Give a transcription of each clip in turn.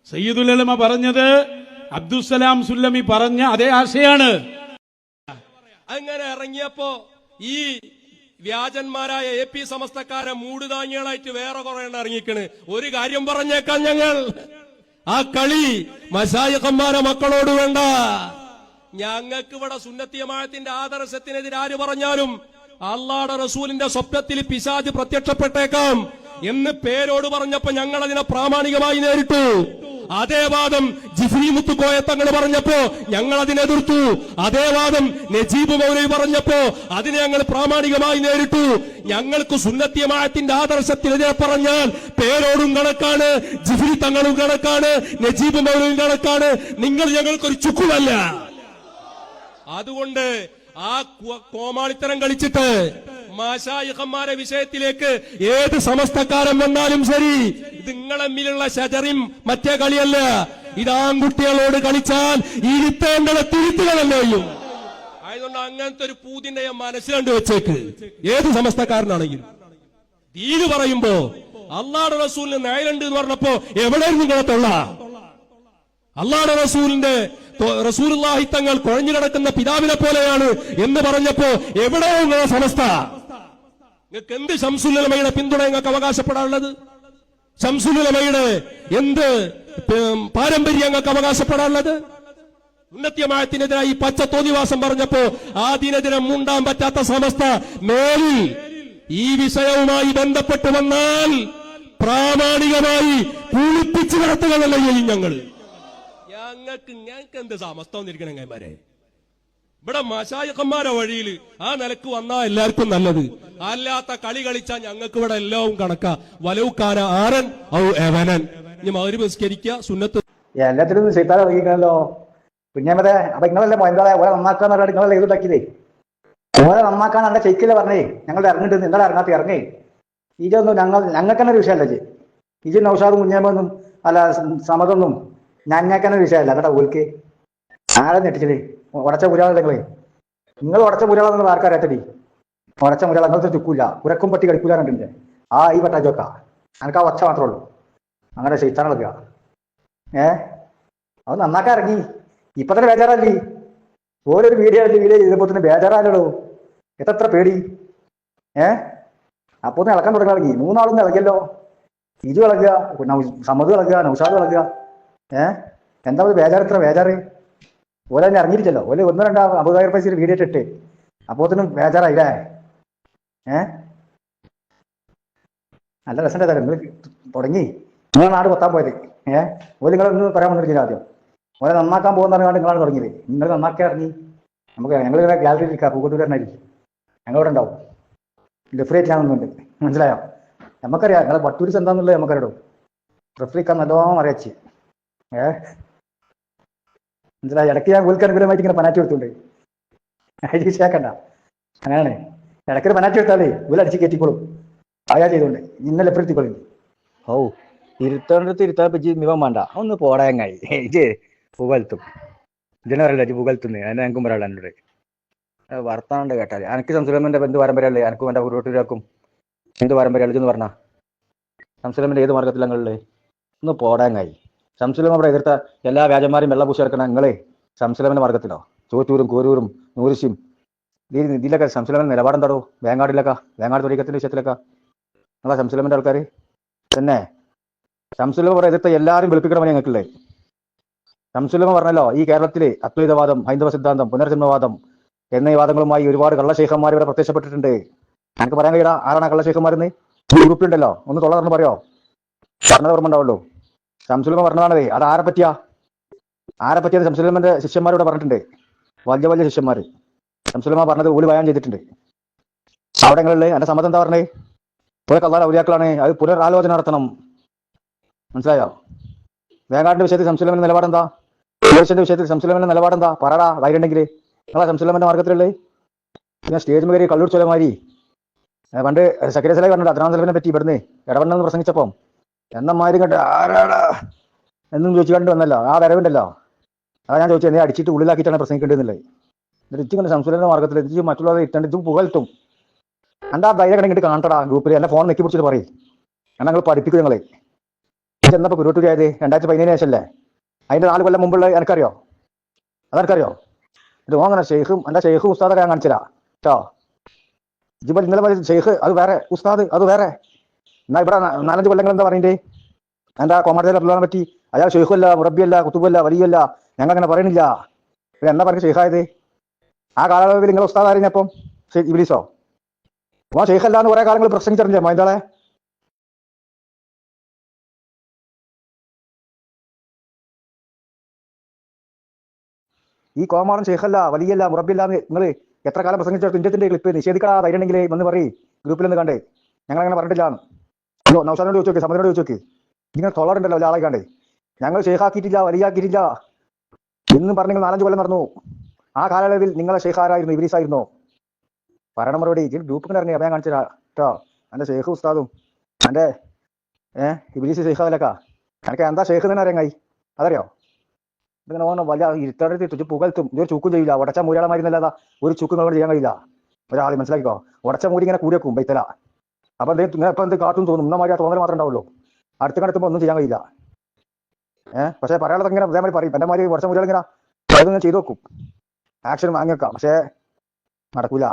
സയ്യിദുൽ ഉലമ പറഞ്ഞത് അബ്ദുസ്സലാം സുല്ലമി പറഞ്ഞ അതേ ആശയാണ്. അങ്ങനെ ഇറങ്ങിയപ്പോ ഈ വ്യാജന്മാരായ AP സമസ്തക്കാരെ മൂടുതാങ്ങികളായിട്ട് വേറെ കുറെ ഇറങ്ങിക്കണ്. ഒരു കാര്യം പറഞ്ഞേക്കാം, ഞങ്ങൾ ആ കളി മശായിഖന്മാരെ മക്കളോട് വേണ്ട. ഞങ്ങൾക്ക് ഇവിടെ സുന്നത്തി ജമാഅത്തിന്റെ ആദർശത്തിനെതിരെ ആര് പറഞ്ഞാലും അള്ളാഹുവിന്റെ റസൂലിന്റെ സ്വപ്നത്തിൽ പിശാച് പ്രത്യക്ഷപ്പെട്ടേക്കാം എന്ന് പേരോട് പറഞ്ഞപ്പോ ഞങ്ങൾ അതിനെ പ്രാമാണികമായി നേരിട്ടു. അതേ വാദം ജിഫ്രി മുത്തുക്കോയ തങ്ങൾ പറഞ്ഞപ്പോ ഞങ്ങൾ അതിനെതിർത്തു. അതേ വാദം നജീബ് മൗലവി പറഞ്ഞപ്പോ അതിനെ ഞങ്ങൾ പ്രാമാണികമായി നേരിട്ടു. ഞങ്ങൾക്ക് സുന്നത്തി ജമാഅത്തിന്റെ ആദർശത്തിനെതിരെ പറഞ്ഞാൽ പേരോടും കണക്കാണ്, ജിഫ്രി തങ്ങളും കണക്കാണ്, നജീബ് മൗലവിയും കണക്കാണ്. നിങ്ങൾ ഞങ്ങൾക്കൊരു ചുക്കുമല്ല. അതുകൊണ്ട് ആ കോമാളിത്തരം കളിച്ചിട്ട് മശായിഖന്മാരെ വിഷയത്തിലേക്ക് ഏത് സമസ്തക്കാരൻ വന്നാലും ശരി, ഇത് നിങ്ങളെമ്മിലുള്ള ഷജറിം മറ്റേ കളിയല്ല. ഇത് ആൺകുട്ടികളോട് കളിച്ചാൽ ഇരുത്തേണ്ടത് തിരുത്തുകളല്ലോ. ആയതുകൊണ്ട് അങ്ങനത്തെ ഒരു പൂതിന്റെ മനസ്സിൽ കണ്ടു വെച്ചേക്ക്. ഏത് സമസ്തക്കാരനാണെങ്കിലും ദീന് പറയുമ്പോ അള്ളാഹുവിന്റെ റസൂലിന് നയലുണ്ട് എന്ന് പറഞ്ഞപ്പോ എവിടെയായിരുന്നു നിങ്ങളത്തുള്ള അള്ളാഹുവിന്റെ റസൂലിന്റെ റസൂലുള്ളാഹി തങ്ങൾ കുഴഞ്ഞു കിടക്കുന്ന പിതാവിനെ പോലെയാണ് എന്ന് പറഞ്ഞപ്പോ എവിടെയോ നിങ്ങളെ സമസ്ത? നിങ്ങൾക്ക് എന്ത് ശംസുൽ ഉലമയുടെ പിന്തുണ നിങ്ങൾക്ക് അവകാശപ്പെടാനുള്ളത്? ശംസുൽ ഉലമയുടെ എന്ത് പാരമ്പര്യം നിങ്ങൾക്ക് അവകാശപ്പെടാനുള്ളത്? സുന്നത്തി ജമാഅത്തിനെതിരായി പച്ച തോന്നിവാസം പറഞ്ഞപ്പോ അതിനെതിരെ മുണ്ടാൻ പറ്റാത്ത സമസ്ത മേലിൽ ഈ വിഷയവുമായി ബന്ധപ്പെട്ട് വന്നാൽ പ്രാമാണികമായി കുളിപ്പിച്ചു കിടത്തുകയല്ല ചെയ്യും ഞങ്ങൾ. ഞങ്ങൾക്ക് എന്ത് സമസ്ത വന്നിരിക്കണം കൈമാരെ? ഇവിടെ മശായിഖന്മാരെ വഴിയിൽ ആ നിലക്ക് വന്നാ എല്ലാവർക്കും നല്ലത്. അല്ലാത്ത കളി കളിച്ചാൽ ഞങ്ങൾക്ക് ഇവിടെ എല്ലാം കണക്കാ. വലവുക്കാന ആരൻ ഔ എവനൻ. ഇനി മഗ്‌രിബ് നിസ്കരിക്കുക, സുന്നത്ത് എല്ലാത്തിനും ശൈത്താൻ ഇറങ്ങിക്കണല്ലോ. കുഞ്ഞാമതെ അപ്പൊ നിങ്ങളല്ലേ എന്താ ഓരെ നന്നാക്കാന്ന് പറഞ്ഞാൽ നിങ്ങളല്ലേ ഇതുണ്ടാക്കിയതേ? ഓരെ നന്നാക്കാൻ നല്ല ചെയ്ക്കില്ല പറഞ്ഞേ. ഞങ്ങൾ ഇറങ്ങിട്ട് നിങ്ങളെ ഇറങ്ങാത്ത ഇറങ്ങേ. ഇതൊന്നും ഞങ്ങൾക്ക് തന്നെ ഒരു വിഷയമല്ല. ഇജ് നൗഷാദും കുഞ്ഞാമൊന്നും അല്ല സമതൊന്നും ഞങ്ങൾക്കെന്നെ വിഷയമല്ല കേട്ടോ. ഓൽക്ക് ആരെ ഞെട്ടിച്ചത് ഉടച്ച പുരാളെ നിങ്ങൾ ഉടച്ച പുരാളെന്ന് ആർക്കറിയാത്തടി. ഉടച്ച പുരാളെ അങ്ങനത്തെ ചുക്കൂല, ഉരക്കും പട്ടി കളിക്കൂലാറുണ്ട്. ആ ഈ പട്ടാച്ചോക്ക എനിക്ക് ആ ഒച്ച മാത്രമേ ഉള്ളൂ. അങ്ങനെ ശൈത്താൻ കളിക്കുക. അത് നന്നാക്കാൻ ഇറങ്ങി. ഇപ്പൊ തന്നെ ബേജാറല്ലേ? ഓരോരു വീഡിയോ ചെയ്തപ്പോ തന്നെ ബേജാറാലോ. എത്ര പേടി. അപ്പൊ ഒന്ന് ഇളക്കാൻ തുടങ്ങി. ഇറങ്ങി 3 ആളൊന്നും ഇളകിയല്ലോ. ഇജു ഇളകുക, സമത് ഇളകുക, നൗഷാദ് ഇളകുക. എന്താ ബേജാറ്? ഇത്ര ബേജാറ്? ഓരോ തന്നെ ഇറങ്ങിയിട്ടില്ലല്ലോ. ഓല് 1-2 50,000 പൈസ വീഡിയോ ഇട്ടിട്ട് അപ്പോത്തിനും ബേജാറായില്ലേ? നല്ല രസം നിങ്ങൾ തുടങ്ങി. നിങ്ങളെ നാട് കൊത്താൻ പോയത്. ഓല് നിങ്ങളൊന്നും പറയാൻ വന്നിരിക്കില്ല. ആദ്യം ഓലെ നന്നാക്കാൻ പോകുന്ന പറഞ്ഞാൽ നിങ്ങളാണ് തുടങ്ങിയത്. നിങ്ങൾ നന്നാക്കാൻ ഇറങ്ങി. ഞങ്ങളിങ്ങനെ ഗാലറിയിൽ ഇരിക്കാം. പൂക്കത്തൂരായിരിക്കും ഞങ്ങളിവിടെ ഉണ്ടാവും. റെഫറേറ്റ് ചെയ്യാനൊന്നുണ്ട്. മനസ്സിലായോ? നമുക്കറിയാം നിങ്ങളെ വട്ടൂരിസ് എന്താന്നുള്ളത് നമുക്കറിയാം. റെഫറിക്കാൻ നല്ലോണം അറിയാച്ച്. മനസ്സിലായി? ഇടയ്ക്ക് ഞാൻ ഓൽക്ക് അനുകൂലമായിട്ട് ഇങ്ങനെ പനാറ്റി കൊടുത്തുണ്ട്. അതിൽ വിഷയാക്കണ്ട. അങ്ങനെയാണ്. ഇടയ്ക്കൊരു പനാറ്റി എടുത്താലേ ഓലടിച്ച് കയറ്റിക്കോളും. അയാൾ ചെയ്തോണ്ട് ഇന്നലെ എപ്പോഴെത്തിക്കോളും. ഓ ഇരുത്തോണ്ടത്ത് ഇരുത്താൻ പറ്റി മിവം വേണ്ട. ഒന്ന് പോടാങ്ങായി ഇജ് പുകഴ്ത്തും. ഇതിനെ പറയല്ല ഇജ് പുകഴ്ത്തുന്നേ. അതിനെ എനിക്കും പറയാനുള്ള എന്നോട് വർത്താനുണ്ട് കേട്ടാൽ. എനിക്ക് സംസുലമന്റെ എന്ത് പാരമ്പര്യമല്ലേ? എനിക്കും എൻ്റെ ഉരുവട്ടൂരാക്കും എന്ത് പാരമ്പര്യം എന്ന് പറഞ്ഞാ സംസുലമന്റെ ഏത് മാർഗത്തിലങ്ങളില് ഒന്ന് പോടാങ്ങായി. ശംസുലമ അവിടെ എതിർത്ത എല്ലാ വ്യാജന്മാരും വെള്ളപൂശി ഇറക്കണം നിങ്ങളെ ശംസുലമന്റെ മാർഗത്തിലോ? ചോറ്റൂരും കോരൂരും നൂരിശും ഇതിലൊക്കെ ശംസുലമന്റെ നിലപാടെന്താടോ? വേങ്ങാട് തൊഴിക്കത്തിന്റെ വിഷയത്തിലൊക്കെ നിങ്ങളാ ശംസുലമന്റെ ആൾക്കാർ തന്നെ. ശംസുലമ അവിടെ എതിർത്ത എല്ലാവരും വെളുപ്പിക്കണം ഞങ്ങൾക്കില്ലേ? ശംസുലമ പറഞ്ഞല്ലോ ഈ കേരളത്തിലെ അദ്വൈതവാദം, ഹൈന്ദവ സിദ്ധാന്തം, പുനർജന്മവാദം എന്നീ വാദങ്ങളുമായി ഒരുപാട് കള്ളശേഖന്മാർ ഇവിടെ പ്രത്യക്ഷപ്പെട്ടിട്ടുണ്ട്. എനിക്ക് പറയാൻ കഴിയടാ ആരാണ് കള്ളശേഖന്മാരെന്ന്? ഗ്രൂപ്പിലുണ്ടല്ലോ. ഒന്ന് തൊള്ളർന്ന് പറയോ? പറഞ്ഞത് ഓർമ്മ ഉണ്ടാവുള്ളൂ. ശംസുലമ പറഞ്ഞതാണതേ. അത് ആരെ പറ്റിയത്? ശംസുലമന്റെ ശിഷ്യന്മാരോട് പറഞ്ഞിട്ടുണ്ട്. വലിയ ശിഷ്യന്മാർ ശംസുലമ പറഞ്ഞത് ഓല് ബയാൻ ചെയ്തിട്ടുണ്ട്. അവിടെ നിങ്ങളിൽ എന്റെ സമ്മതം എന്താ പറഞ്ഞേ? കുറെ കള്ളാല ഔലിയാക്കളാണ്. അത് പുനരാലോചന നടത്തണം. മനസ്സിലായോ? വേങ്ങാടിന്റെ വിഷയത്തിൽ ശംസുലമന്റെ നിലപാടെന്താ? ന്റെ വിഷയത്തിൽ ശംസുലമന്റെ നിലപാടെന്താ? പറടാ വൈകുണ്ടെങ്കിൽ. നിങ്ങളാ ശംസുലമന്റെ മാർഗത്തിലുള്ളത്. പിന്നെ സ്റ്റേജ് കയറി കള്ളൂർ ചൊലമാരി പണ്ട് സക്കരസലായി പറഞ്ഞിട്ട് അദ്നാസലമിനെ പറ്റി ഇവിടുന്ന് ഇടപെടണമെന്ന് പ്രസംഗിച്ചപ്പം എന്നമാരും കണ്ട് ആരാടാ എന്നും ചോദിച്ചു കണ്ടു വന്നല്ലോ. ആ വരവുണ്ടല്ലോ. അതാ ഞാൻ ചോദിച്ചത് എന്നെ അടിച്ചിട്ട് ഉള്ളിലാക്കിയിട്ടാണ് പ്രസംഗിക്കേണ്ടതെന്നില്ലേ? എന്നിട്ട് ഇച്ചു കണ്ട് സംസുലന്റെ മാർഗത്തിൽ എത്തിച്ച് മറ്റുള്ളവരെ ഇട്ടുണ്ട്. ഇതും പുകഴ്ത്തും. എൻ്റെ ആ ധൈര്യം ഇങ്ങോട്ട് കാണട്ടടാ ഗ്രൂപ്പിൽ. എന്നെ ഫോൺ നെക്കി പിടിച്ചിട്ട് പറയും. എന്നാൽ നിങ്ങൾ പഠിപ്പിക്കും. നിങ്ങളെ എന്നപ്പോ കുരുട്ടൂരായത് 2017 ശേഷമല്ലേ? അതിന്റെ 4 കൊല്ലം മുമ്പുള്ള എനിക്കറിയോ? അതെനിക്കറിയോ? ഇത് ഓങ്ങനെ ഷെയ്ഖും എന്റെ ഷെയ്ഖും ഉസ്താദൊക്കെ ഞാൻ കാണിച്ചില്ല കേട്ടോ. ജിബൽ ഇന്നലെ പറഞ്ഞ ഷെയ്ഖ് അത് വേറെ, ഉസ്താദ് അത് വേറെ. എന്നാ ഇവിടെ 4-5 കൊല്ലങ്ങൾ എന്താ പറയണ്ടേ? എന്താ കോമാർജെ അബ്ദുള്ളാനെ പറ്റി? അയാൾ ഷെയ്ഖല്ല, മുറബിയല്ല, കുത്തുബല്ല, വലിയല്ല, ഞങ്ങൾ അങ്ങനെ പറയണില്ല. പിന്നെ എന്നാ പറഞ്ഞ ഷെയ്ഖായത്? ആ കാലയളവിൽ നിങ്ങൾ ഉസ്താദ് അറിഞ്ഞപ്പം ഇബ്ലീസോ? ഓ ഷെയ്ഖല്ല എന്ന് കുറെ കാലങ്ങൾ പ്രസംഗിച്ചറിഞ്ഞേ മൈന്താളെ. ഈ കോമാറൻ ഷെയ്ഖല്ല, വലിയല്ല, മുറബിയല്ല എന്ന് നിങ്ങൾ എത്ര കാലം പ്രസംഗിച്ചു? ഇന്ത്യത്തിന്റെ ക്ലിപ്പ് നിഷേധിക്കാ ധൈര്യം ഉണ്ടെങ്കിൽ വന്ന് പറയും, ഗ്രൂപ്പിൽ നിന്ന് കണ്ടേ. ഞങ്ങൾ അങ്ങനെ പറഞ്ഞിട്ടില്ലാന്ന്. നൗഷാദിനോട് ചോദിച്ചു നോക്കി, സമദിനോട് ചോദിച്ചു നോക്കി. ഇങ്ങനെ തൊള്ളറുണ്ടല്ലോ ഒരാളെ കണ്ടേ. ഞങ്ങൾ ഷെയ്ഖാക്കിയിട്ടില്ല, വലിയാക്കിയിട്ടില്ല എന്നും പറഞ്ഞ് 4-5 കൊല്ലം നടന്നു. ആ കാലയളവിൽ നിങ്ങളെ ഷെയ്ഖാരായിരുന്നു? ഇബ്ലീസ് ആയിരുന്നോ? പറയണ മറുപടി. ഗ്രൂപ്പിൽ ഇറങ്ങി അഭയം കാണിച്ചു കേട്ടോ. എന്റെ ഷെയ്ഖ് ഉസ്താദും എന്റെ ഇബ്ലീസ് ഷെയ്ഖാലൊക്കെ എനിക്ക് എന്താ ഷെയ്ഖ് തന്നെ അറിയാങ്ങായി അതറിയോ? ഇങ്ങനെ ഓണം വലിയ ഇരുത്തടുത്ത് പുകഴ്ത്തും. ഇതൊരു ചൂക്കും ചെയ്യില്ല. ഉടച്ച മൂരാളമായിരുന്നല്ലാതെ ഒരു ചൂക്കും നമ്മളോട് ചെയ്യാൻ കഴിയില്ല. ഒരാൾ മനസ്സിലാക്കിക്കോ. ഉടച്ച മൂരി ഇങ്ങനെ കൂടി വെക്കും ബൈത്തല. അപ്പൊ ഇപ്പൊ എന്ത് കാട്ടും തോന്നും. ഇന്നമാതിരി ആ തോന്നൽ മാത്രമേ ഉണ്ടാവുള്ളൂ. അടുത്ത് കണ്ടെത്തുമ്പോൾ ഒന്നും ചെയ്യാൻ കഴിയില്ല. പക്ഷെ പറയാനുള്ളത് ഇങ്ങനെ അതേമാതിരി പറയും. എന്റെ മാതിരി ഉടച്ച മൂരികൾ ഇങ്ങനെ അതൊന്നും ചെയ്തു വെക്കും, ആക്ഷൻ വാങ്ങിയേക്കാം. പക്ഷെ നടക്കൂല.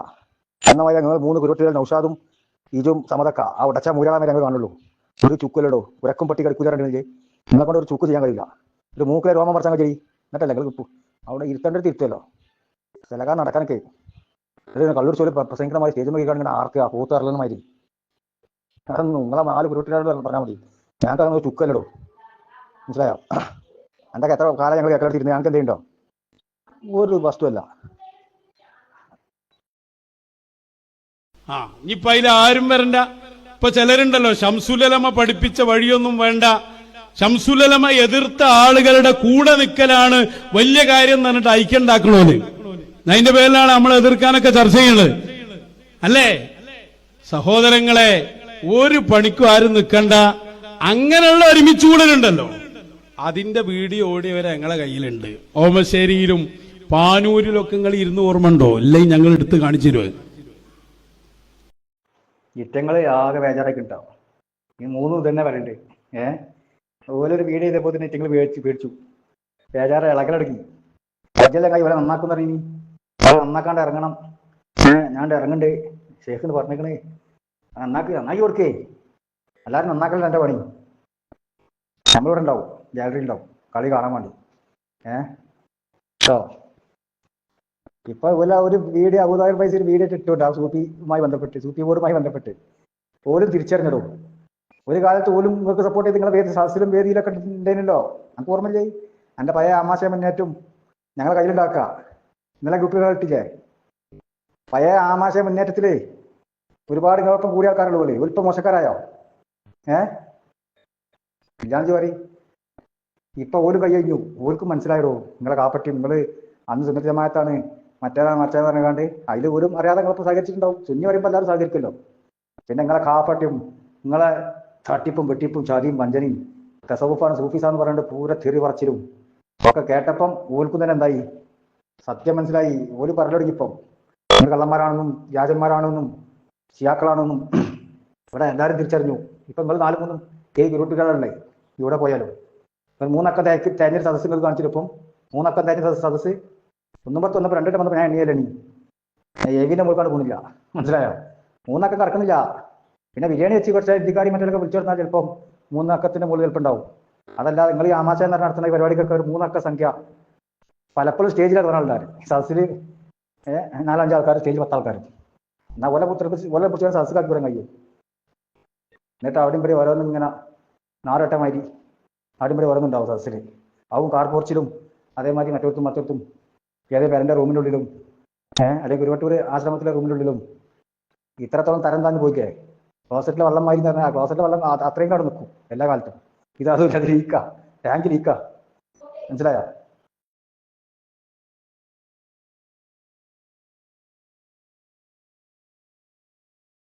എന്നമാതിരി ഞങ്ങൾ 3 കുരുട്ടികൾ നൗഷാദും ഈജും സമതൊക്കെ ആ ഉടച്ച മൂരാളെ ഞങ്ങൾ കാണുള്ളൂ. ഒരു ചുക്കലോ ഉരക്കും പട്ടി കടിക്കൂലെങ്കിൽ നിങ്ങളെ കൊണ്ട് ഒരു ചുക്ക് ചെയ്യാൻ കഴിയില്ല. ഒരു മൂക്കിലെ രോമം പറിച്ചാൽ കഴിയും. എന്നിട്ടല്ലേ നിങ്ങൾ കിട്ടും. അവിടെ ഇരുത്തേണ്ടത് ഇരുത്തല്ലോ. ചിലകാൻ നടക്കാനൊക്കെ കള്ളൂർ ചോലി പ്രസംഗിക്കണമായി സ്റ്റേജിൽ കഴിക്കാൻ ഇങ്ങനെ ആർക്കുക പൂത്ത് അറിയുന്ന മാതിരി. അതൊന്നും നിങ്ങളെ 4 കുരുട്ടികളോട് പറഞ്ഞാൽ മതി. ഞങ്ങൾക്ക് അതൊന്നും ചുക്കല്ലോ. മനസ്സിലായോ? എന്തൊക്കെ എത്ര കാലം ഞങ്ങൾ കേട്ടെടുത്തിരുന്നു. ഞങ്ങൾക്ക് എന്തെയുണ്ടോ? ഒരു വസ്തുവല്ല. ഇനിയിപ്പൊ അതിൽ ആരും വരണ്ട. ഇപ്പൊ ചിലരുണ്ടല്ലോ ശംസുലമ പഠിപ്പിച്ച വഴിയൊന്നും വേണ്ട, ശംസുലമ എതിർത്ത ആളുകളുടെ കൂടെ നിൽക്കലാണ് വലിയ കാര്യം എന്ന് പറഞ്ഞിട്ട് ഐക്യണ്ടാക്കണോല്. അതിന്റെ പേരിലാണ് നമ്മൾ എതിർക്കാനൊക്കെ ചർച്ച ചെയ്യുന്നത് അല്ലേ? സഹോദരങ്ങളെ, ഒരു പണിക്കും ആരും നിൽക്കണ്ട. അങ്ങനെയുള്ള ഒരുമിച്ചുകൂടലുണ്ടല്ലോ, അതിന്റെ വീഡിയോ ഓടിയ വരെ ഞങ്ങളെ കയ്യിലുണ്ട്. ഓമശ്ശേരിയിലും പാനൂരിലൊക്കെ നിങ്ങൾ ഇരുന്ന് ഓർമ്മണ്ടോ? ഇല്ലെങ്കിൽ ഞങ്ങൾ എടുത്ത് കാണിച്ചു തരുമോ? ഇറ്റങ്ങള് ആകെ ബേജാറൊക്കെ ഉണ്ടാവും. ഈ 3 തന്നെ പറയണ്ട്. ഓരോരു വീഡിയോ ചെയ്തപ്പോ തന്നെ ഇറ്റങ്ങൾ പേടിച്ചു ബേജാറ് ഇളകലടങ്ങി. ബജെല്ലാം കൈ വരെ നന്നാക്കുന്ന അറിയുന്നു. നന്നാക്കാണ്ട് ഇറങ്ങണം. ഞാൻ ഇറങ്ങണ്ട് ഷെയ്ഖിന് പറഞ്ഞേക്കണേ നന്നാക്കി കൊടുക്കേ. എല്ലാവരും നന്നാക്കലാണ് എൻ്റെ പണി. നമ്മളിവിടെ ഉണ്ടാവും, ഗാലറി ഉണ്ടാവും, കളി കാണാൻ വേണ്ടി. ഇപ്പൊ ഒരു വീഡിയോ അബൂദാബി പൈസ ഒരു വീഡിയോ ഇട്ടുണ്ട് ആ സൂഫിയുമായി ബന്ധപ്പെട്ട്, സൂഫി ബോർഡുമായി ബന്ധപ്പെട്ട്. ഓരും തിരിച്ചറിഞ്ഞിടും. ഒരു കാലത്ത് ഓലും നിങ്ങൾക്ക് സപ്പോർട്ട് ചെയ്ത് നിങ്ങളെ സദസ്സിലും വേദിയിലൊക്കെ ഉണ്ടേനല്ലോ. നമുക്ക് ഓർമ്മയില്ലേ? എൻ്റെ പഴയ ആമാശയ മുന്നേറ്റം ഞങ്ങളെ കയ്യിലുണ്ടാക്കുക. ഇന്നലെ ഗ്രൂപ്പിൽ ഇട്ടില്ലേ? പഴയ ആമാശയ മുന്നേറ്റത്തില് ഒരുപാട് നിങ്ങളൊപ്പം കൂടിയ ആൾക്കാരുള്ള പോലെ ഒരിപ്പം മോശക്കാരായോ? ഇല്ലാന്ന് പറയും. ഇപ്പൊ ഓല് കൈ കഴിഞ്ഞു. ഓൽക്കും മനസ്സിലായിടോ നിങ്ങളെ കാപ്പറ്റി. നിങ്ങൾ അന്ന് സുന്നത്ത് ജമാഅത്താണ് മറ്റേതാന്ന് പറഞ്ഞാണ്ട് അതിൽ പോലും അറിയാതെ നിങ്ങളിപ്പോൾ സഹകരിച്ചിട്ടുണ്ടാവും. സുന്നി പറയുമ്പോൾ എല്ലാവരും സഹകരിക്കുമല്ലോ. പിന്നെ നിങ്ങളെ കാപ്പറ്റിയും നിങ്ങളെ തട്ടിപ്പും വെട്ടിപ്പും ചതിയും വഞ്ചനയും തസവുഫാണ് സൂഫീസാന്ന് പറഞ്ഞിട്ട് പൂര തെറി പറച്ചിലും ഒക്കെ കേട്ടപ്പം ഓൽക്കും തന്നെ എന്തായി? സത്യം മനസ്സിലായി. ഓല് പറഞ്ഞു തുടങ്ങിയപ്പം നിങ്ങൾ കള്ളന്മാരാണെന്നും വ്യാജന്മാരാണെന്നും ഷിയാക്കളാണെന്നും ഇവിടെ എല്ലാവരും തിരിച്ചറിഞ്ഞു. ഇപ്പം നിങ്ങൾ 4-3 ഗ്രൂപ്പുകളല്ലേ ഇവിടെ പോയാലും. 3 അക്കം തേഞ്ഞൊരു സദസ്സ് നിങ്ങൾ കാണിച്ചിട്ടിപ്പം 3 അക്കം തേഞ്ഞ സദസ്സ് 1 10 1 2 വന്നപ്പോൾ ഞാൻ എണ്ണിയല്ലേ എവിന്റെ മുഴുക്കാണ്ട് പോകുന്നില്ല. മനസ്സിലായോ? 3 അക്കം കറക്കുന്നില്ല. പിന്നെ ബിരിയാണി വെച്ച് കുറച്ച് ഇന്ത്യക്കാരി മറ്റൊക്കെ വിളിച്ചു പറഞ്ഞാൽ ചിലപ്പം 3 അക്കത്തിന്റെ മുകളിൽ ചിലപ്പോൾ ഉണ്ടാവും. അതല്ല നിങ്ങൾ ഈ ആമാശയം എന്ന് നടത്തുന്ന ഈ പരിപാടിക്കൊക്കെ ഒരു 3 അക്ക സംഖ്യ പലപ്പോഴും സ്റ്റേജിൽ ഇറങ്ങുന്ന ആൾക്കാർ. സദസ്സിൽ 4-5 ആൾക്കാർ, സ്റ്റേജിൽ 10 ആൾക്കാർ. എന്നാൽ ഓലെ പിടിച്ചാൽ സദസ്സുകാർക്ക് വരാൻ കഴിയും. എന്നിട്ട് അവിടെയും പടി ഓരോന്നും ഇങ്ങനെ 4 വട്ടമാതിരി അവിടെയും പടി ഓരോന്നുണ്ടാവും സദസ്സിൽ. ആവും കാർ പോർച്ചിലും അതേമാതിരി മറ്റൊരുത്തും ഏതേ പേരൻ്റെ റൂമിൻ്റെ ഉള്ളിലും അല്ലെങ്കിൽ ഗുരുവട്ടൂർ ആശ്രമത്തിലെ റൂമിൻ്റെ ഉള്ളിലും ഇത്രത്തോളം തരം താന്ന് പോയിക്കേ. ക്ലോസറ്റിലെ വെള്ളം മാരി എന്ന് പറഞ്ഞാൽ ക്ലോസറ്റിലെ വെള്ളം അത്രയും കാട് നിൽക്കും എല്ലാ കാലത്തും. ഇത് അതുമില്ല, അത് ലീക്കാ, ടാങ്ക് ലീക്കാ. മനസ്സിലായോ?